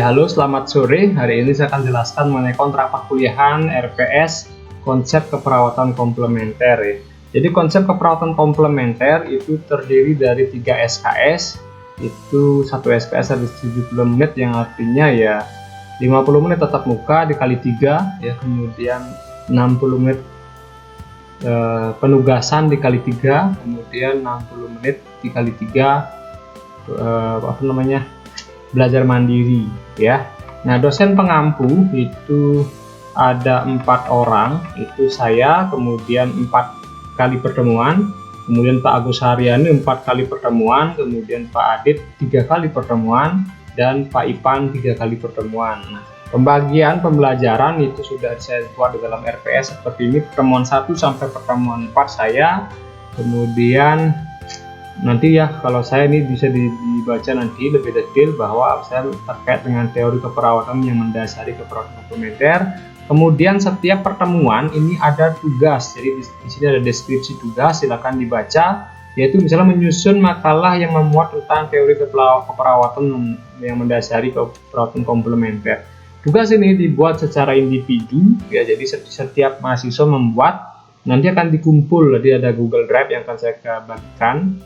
Ya, halo, selamat sore. Hari ini saya akan jelaskan mengenai kontrak perkuliahan RPS konsep keperawatan komplementer ya. Jadi konsep keperawatan komplementer itu terdiri dari 3 SKS. Itu satu SKS ada 70 menit yang artinya ya 50 menit tatap muka dikali 3 ya, kemudian 60 menit penugasan dikali 3, kemudian 60 menit dikali 3 belajar mandiri ya. Nah, dosen pengampu itu ada 4 orang, itu saya, kemudian 4 kali pertemuan, kemudian Pak Agus Haryani 4 kali pertemuan, kemudian Pak Adit 3 kali pertemuan, dan Pak Ipan 3 kali pertemuan. Nah, pembagian pembelajaran itu sudah saya buat di dalam RPS seperti ini, pertemuan 1 sampai pertemuan 4 saya, kemudian nanti ya kalau saya ini bisa dibaca nanti lebih detail bahwa saya terkait dengan teori keperawatan yang mendasari keperawatan komplementer. Kemudian setiap pertemuan ini ada tugas, jadi di sini ada deskripsi tugas, silakan dibaca, yaitu misalnya menyusun makalah yang memuat tentang teori keperawatan yang mendasari keperawatan komplementer. Tugas ini dibuat secara individu ya, jadi setiap mahasiswa membuat, nanti akan dikumpul, jadi ada Google Drive yang akan saya bagikan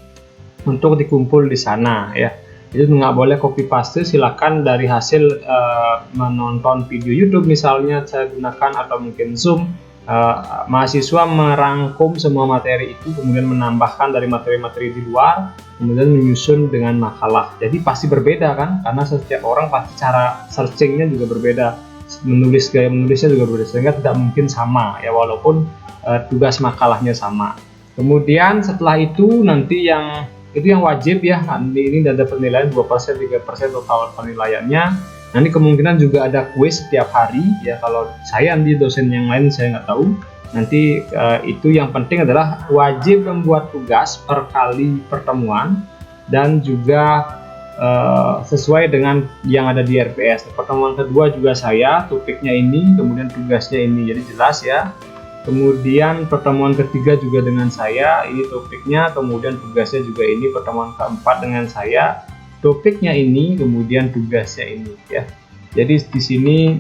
untuk dikumpul di sana ya. Itu nggak boleh copy paste, silakan dari hasil menonton video YouTube misalnya saya gunakan atau mungkin Zoom, mahasiswa merangkum semua materi itu kemudian menambahkan dari materi-materi di luar, kemudian menyusun dengan makalah. Jadi pasti berbeda kan, karena setiap orang pasti cara searchingnya juga berbeda, gaya menulisnya juga berbeda, sehingga tidak mungkin sama ya, walaupun tugas makalahnya sama. Kemudian setelah itu nanti yang wajib ya, ini ada penilaian 2%, 3% total penilaiannya. Nanti kemungkinan juga ada kuis setiap hari ya, kalau saya di dosen yang lain saya nggak tahu. Nanti itu yang penting adalah wajib membuat tugas per kali pertemuan dan juga sesuai dengan yang ada di RPS. Pertemuan kedua juga saya, topiknya ini, kemudian tugasnya ini, jadi jelas ya. Kemudian pertemuan ketiga juga dengan saya, ini topiknya, kemudian tugasnya juga ini. Pertemuan keempat dengan saya, topiknya ini, kemudian tugasnya ini ya. Jadi di sini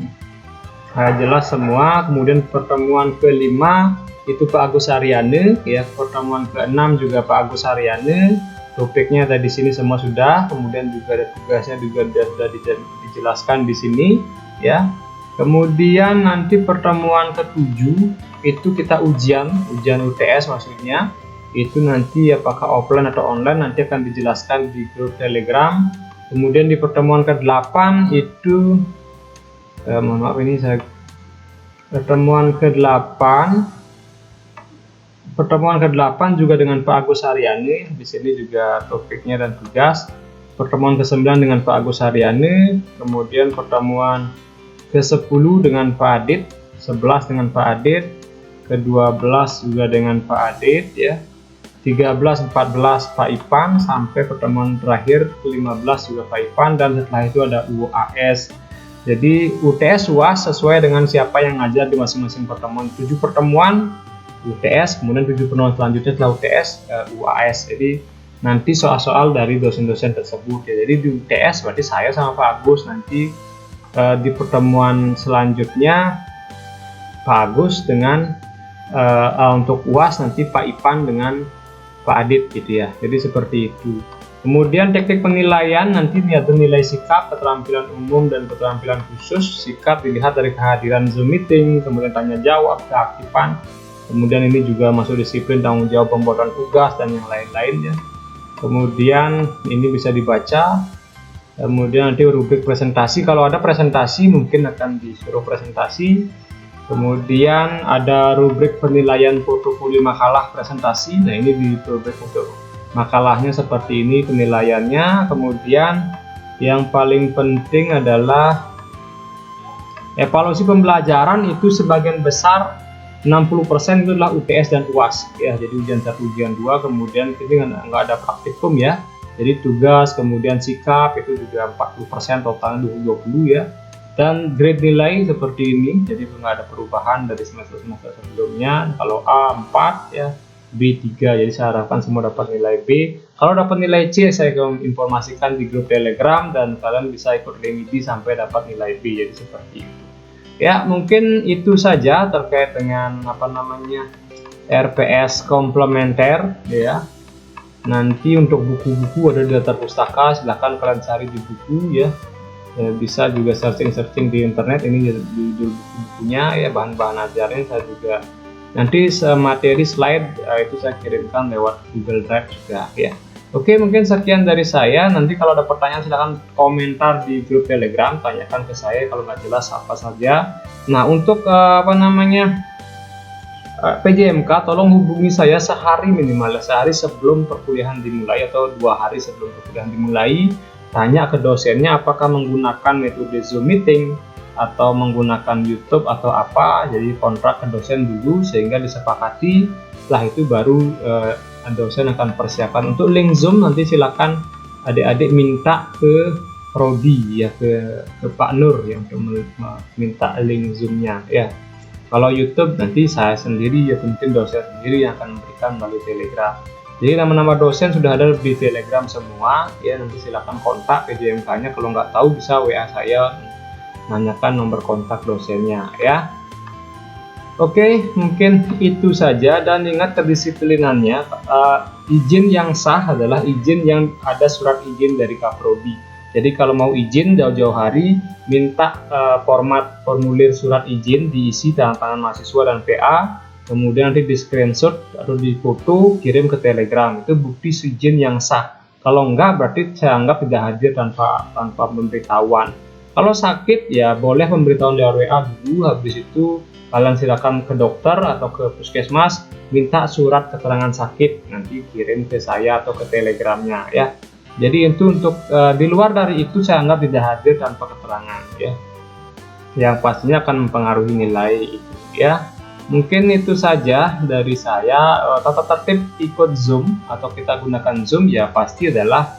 jelas semua. Kemudian pertemuan kelima itu Pak Agus Haryani ya, pertemuan keenam juga Pak Agus Haryani. Topiknya tadi di sini semua sudah, kemudian juga ada tugasnya juga sudah dijelaskan di sini ya. Kemudian nanti pertemuan ketujuh itu kita ujian UTS maksudnya, itu nanti apakah offline atau online nanti akan dijelaskan di grup Telegram. Kemudian di pertemuan ke-8 itu mohon maaf, ini saya pertemuan ke-8 juga dengan Pak Agus Haryani. Di sini juga topiknya dan tugas. Pertemuan ke-9 dengan Pak Agus Haryani, kemudian pertemuan ke-10 dengan Pak Adit, 11 dengan Pak Adit, ke-12 juga dengan Pak Adit ya, 13, 14 Pak Ipan, sampai pertemuan terakhir ke-15 juga Pak Ipan, dan setelah itu ada UAS. Jadi UTS UAS sesuai dengan siapa yang ngajar di masing-masing pertemuan. 7 pertemuan UTS, kemudian 7 pertemuan selanjutnya setelah UTS UAS. Jadi nanti soal-soal dari dosen-dosen tersebut ya. Jadi di UTS berarti saya sama Pak Agus, nanti di pertemuan selanjutnya Pak Agus dengan untuk UAS nanti Pak Ipan dengan Pak Adit gitu ya. Jadi seperti itu. Kemudian teknik penilaian nanti ada nilai sikap, keterampilan umum, dan keterampilan khusus. Sikap dilihat dari kehadiran Zoom meeting, kemudian tanya jawab, keaktifan, kemudian ini juga masuk disiplin, tanggung jawab, pembuatan tugas, dan yang lain-lainnya. Kemudian ini bisa dibaca. Kemudian nanti rubrik presentasi, kalau ada presentasi mungkin akan disuruh presentasi. Kemudian ada rubrik penilaian portofolio makalah presentasi. Nah, ini di rubrik untuk makalahnya seperti ini penilaiannya. Kemudian yang paling penting adalah evaluasi pembelajaran, itu sebagian besar 60% itu adalah UTS dan UAS ya. Jadi ujian 1, ujian 2, kemudian ini nggak ada praktikum ya. Jadi tugas, kemudian sikap itu juga 40%, totalnya 20 ya. Dan grade nilai seperti ini, jadi nggak ada perubahan dari semester sebelumnya. Kalau A 4 ya, B3, jadi saya harapkan semua dapat nilai B. Kalau dapat nilai C, saya akan informasikan di grup Telegram dan kalian bisa ikut remedi sampai dapat nilai B, jadi seperti itu. Ya, mungkin itu saja terkait dengan RPS komplementer ya. Nanti untuk buku-buku ada di daftar pustaka, silahkan kalian cari di buku ya. Bisa juga searching di internet, ini judul buku-bukunya ya, bahan-bahan ajarnya saya juga nanti materi slide itu saya kirimkan lewat Google Drive juga ya. Oke, mungkin sekian dari saya. Nanti kalau ada pertanyaan silahkan komentar di grup Telegram, tanyakan ke saya kalau nggak jelas apa saja. Nah, untuk PJMK, tolong hubungi saya sehari sebelum perkuliahan dimulai atau 2 hari sebelum perkuliahan dimulai. Tanya ke dosennya apakah menggunakan metode Zoom meeting atau menggunakan YouTube atau apa. Jadi kontrak ke dosen dulu sehingga disepakati. Setelah itu baru dosen akan persiapan untuk link Zoom. Nanti silakan adik-adik minta ke Prodi ya, ke Pak Nur yang untuk minta link Zoom-nya ya. Kalau YouTube nanti saya sendiri ya, mungkin dosen sendiri yang akan memberikan melalui Telegram. Jadi nama-nama dosen sudah ada di Telegram semua ya. Nanti silakan kontak PJMK-nya, kalau nggak tahu bisa WA saya, nanyakan nomor kontak dosennya ya. Oke, mungkin itu saja, dan ingat kedisiplinannya, izin yang sah adalah izin yang ada surat izin dari Kaprodi. Jadi kalau mau izin jauh-jauh hari, minta formulir surat izin diisi tangan mahasiswa dan PA, kemudian nanti di screenshot atau di foto kirim ke Telegram, itu bukti izin yang sah. Kalau enggak berarti saya anggap tidak hadir tanpa pemberitahuan. Kalau sakit ya boleh pemberitahuan lewat WA dulu, habis itu kalian silakan ke dokter atau ke puskesmas minta surat keterangan sakit, nanti kirim ke saya atau ke Telegramnya ya. Jadi itu untuk di luar dari itu saya anggap tidak hadir tanpa keterangan ya, yang pastinya akan mempengaruhi nilai itu ya. Mungkin itu saja dari saya. Tata tertib ikut Zoom atau kita gunakan Zoom ya pasti adalah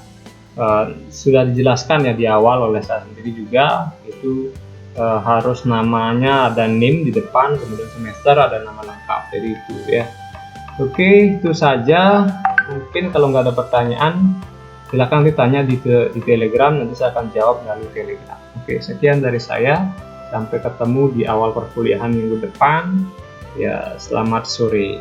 sudah dijelaskan ya di awal oleh saya sendiri juga, itu harus namanya ada NIM di depan, kemudian semester ada nama lengkap, jadi itu ya. Oke, itu saja. Mungkin kalau nggak ada pertanyaan silakan ditanya di Telegram, nanti saya akan jawab melalui Telegram. Oke, sekian dari saya, sampai ketemu di awal perkuliahan minggu depan ya. Selamat sore.